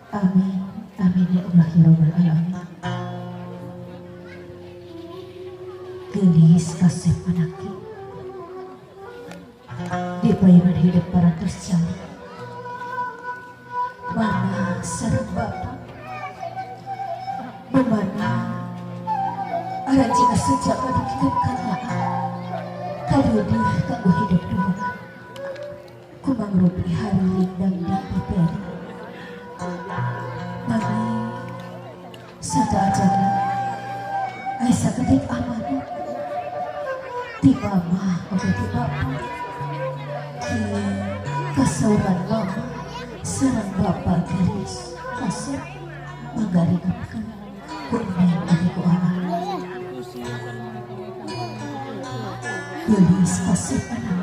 Amin. Amin ya Allah ya Rabbal Alamin. Gelis kasih panaki di bayangan hidup para terjali. Mana sareng Bapak memana arang jika sejak kadukikan kalaan kadudi kanggo hidup dua kumang rupi hari lindang dan piperi mami satu ajana Aisyah ketik amanah di mama oke di bapak kini kesauran mama serang bapak garis masuk menggarikkan kuning adikku anak gelis pasir anak